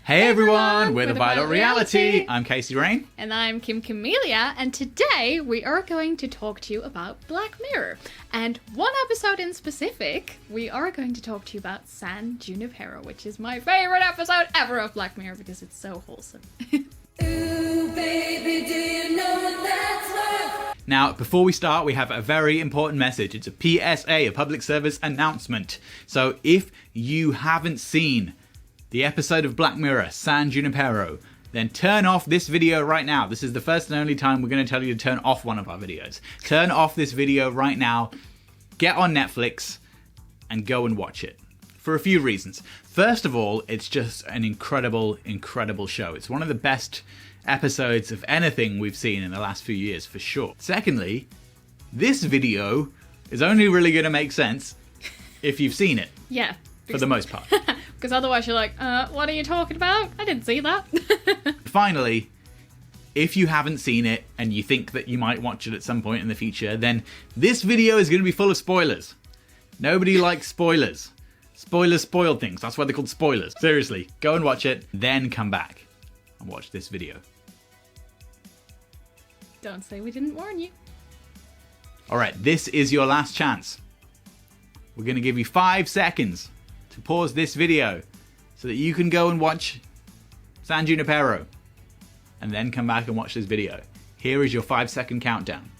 Hey everyone, we're the Violet Reality. I'm Casey Rain. And I'm Kim Camellia, and today we are going to talk to you about Black Mirror. And one episode in specific, we are going to talk to you about San Junipero, which is my favourite episode ever of Black Mirror because it's so wholesome. Ooh, baby, do you know what that's worth? Now, before we start, we have a very important message. It's a PSA, a public service announcement. So if you haven't seen the episode of Black Mirror, San Junipero, then turn off this video right now. This is the first and only time we're going to tell you to turn off one of our videos. Turn off this video right now, get on Netflix, and go and watch it. For a few reasons. First of all, it's just an incredible, incredible show. It's one of the best episodes of anything we've seen in the last few years, for sure. Secondly, this video is only really going to make sense if you've seen it. Yeah. For the most part. Because otherwise you're like, what are you talking about? I didn't see that. Finally, if you haven't seen it and you think that you might watch it at some point in the future, then this video is going to be full of spoilers. Nobody likes spoilers. Spoilers spoil things. That's why they're called spoilers. Seriously, go and watch it, then come back and watch this video. Don't say we didn't warn you. Alright, this is your last chance. We're going to give you 5 seconds to pause this video so that you can go and watch San Junipero and then come back and watch this video. Here is your 5-second countdown.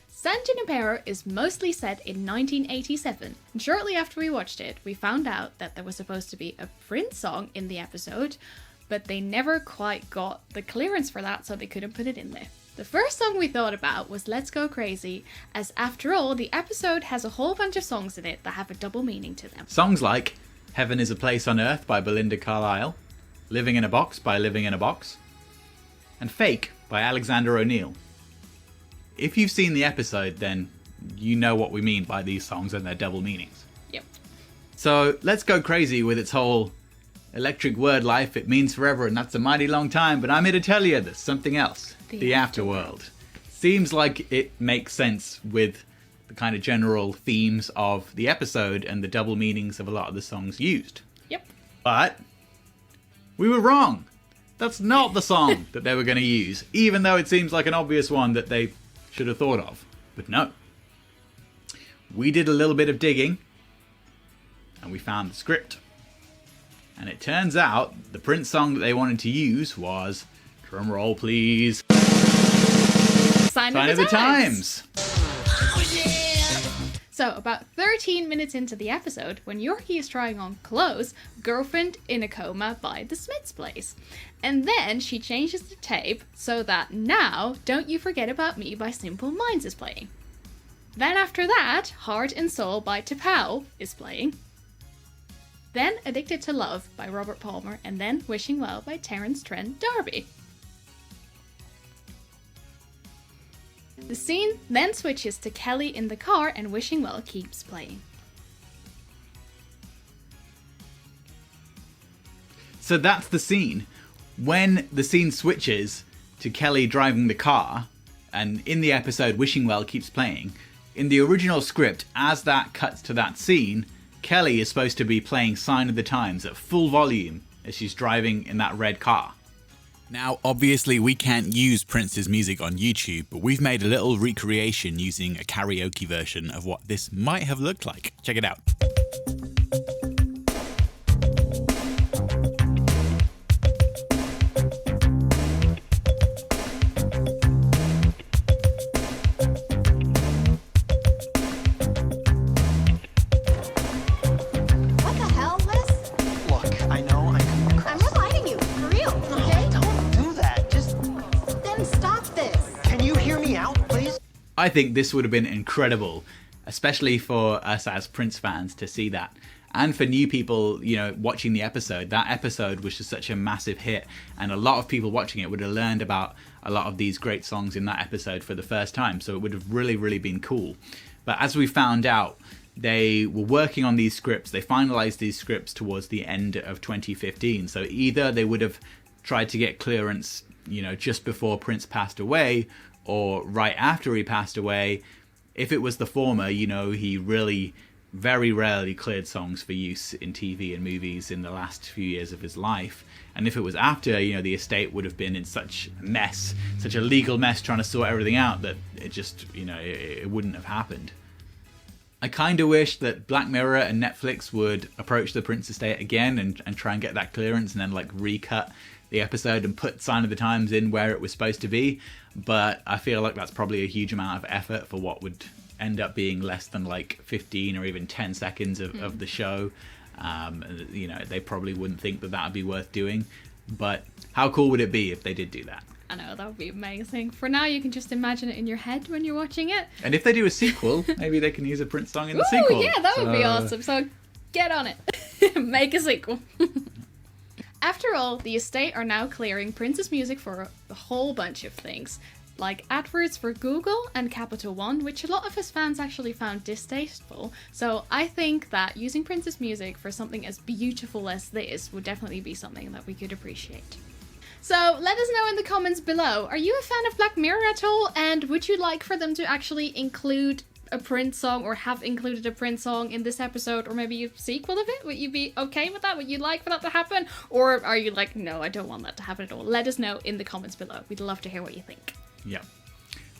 San Junipero is mostly set in 1987, and shortly after we watched it, we found out that there was supposed to be a Prince song in the episode, but they never quite got the clearance for that, so they couldn't put it in there. The first song we thought about was Let's Go Crazy, as after all, the episode has a whole bunch of songs in it that have a double meaning to them. Songs like Heaven is a Place on Earth by Belinda Carlisle, Living in a Box by Living in a Box, and Fake by Alexander O'Neill. If you've seen the episode, then you know what we mean by these songs and their double meanings. Yep. So Let's Go Crazy with its whole electric word life, it means forever and that's a mighty long time, but I'm here to tell you there's something else. The afterworld. Seems like it makes sense with the kind of general themes of the episode and the double meanings of a lot of the songs used. Yep. But we were wrong. That's not the song that they were going to use, even though it seems like an obvious one that they should have thought of. But no. We did a little bit of digging and we found the script. And it turns out the Prince song that they wanted to use was, drum roll please, Sign of the Times. Oh, yeah. So, about 13 minutes into the episode, when Yorkie is trying on clothes, Girlfriend in a Coma by The Smiths plays. And then she changes the tape so that now Don't You Forget About Me by Simple Minds is playing. Then after that, Heart and Soul by T'Pau is playing. Then Addicted to Love by Robert Palmer, and then Wishing Well by Terence Trent D'Arby. The scene then switches to Kelly in the car and Wishing Well keeps playing. So that's the scene. When the scene switches to Kelly driving the car, and in the episode Wishing Well keeps playing, in the original script, as that cuts to that scene, Kelly is supposed to be playing Sign of the Times at full volume as she's driving in that red car. Now, obviously we can't use Prince's music on YouTube, but we've made a little recreation using a karaoke version of what this might have looked like. Check it out. What the hell, Liz? Look, I know I come I'm across. reminding you, for real, okay? Don't do that. Just Then stop this. can you hear me out, please? I think this would have been incredible, especially for us as Prince fans to see that. And for new people, watching the episode, that episode was just such a massive hit, and a lot of people watching it would have learned about a lot of these great songs in that episode for the first time. So it would have really, really been cool. But as we found out, they were working on these scripts. They finalized these scripts towards the end of 2015. So either they would have tried to get clearance, just before Prince passed away, or right after he passed away. If it was the former, he really very rarely cleared songs for use in TV and movies in the last few years of his life. And if it was after, the estate would have been in such a mess, such a legal mess trying to sort everything out, that it just, it wouldn't have happened. I kind of wish that Black Mirror and Netflix would approach the Prince estate again and try and get that clearance and then recut the episode and put Sign of the Times in where it was supposed to be. But I feel like that's probably a huge amount of effort for what would end up being less than 15 or even 10 seconds of the show. They probably wouldn't think that would be worth doing. But how cool would it be if they did do that? I know, that would be amazing. For now, you can just imagine it in your head when you're watching it. And if they do a sequel, maybe they can use a Prince song in the sequel. Yeah, that would be awesome. So get on it. Make a sequel. After all, the estate are now clearing Prince's music for a whole bunch of things, like adverts for Google and Capital One, which a lot of his fans actually found distasteful. So I think that using Prince's music for something as beautiful as this would definitely be something that we could appreciate. So let us know in the comments below, are you a fan of Black Mirror at all? And would you like for them to actually include a Prince song, or have included a Prince song in this episode, or maybe a sequel of it? Would you be okay with that? Would you like for that to happen? Or are you like, no, I don't want that to happen at all? Let us know in the comments below. We'd love to hear what you think. Yep.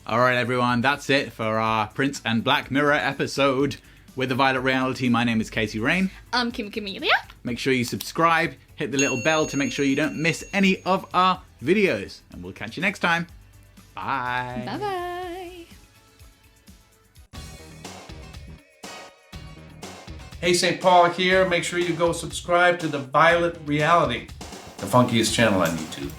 Alright everyone, that's it for our Prince and Black Mirror episode with the Violet Reality. My name is Casey Rain. I'm Kim Camellia. Make sure you subscribe, hit the little bell to make sure you don't miss any of our videos. And we'll catch you next time. Bye. Bye-bye. Hey, St. Paul here. Make sure you go subscribe to the Violet Reality, the funkiest channel on YouTube.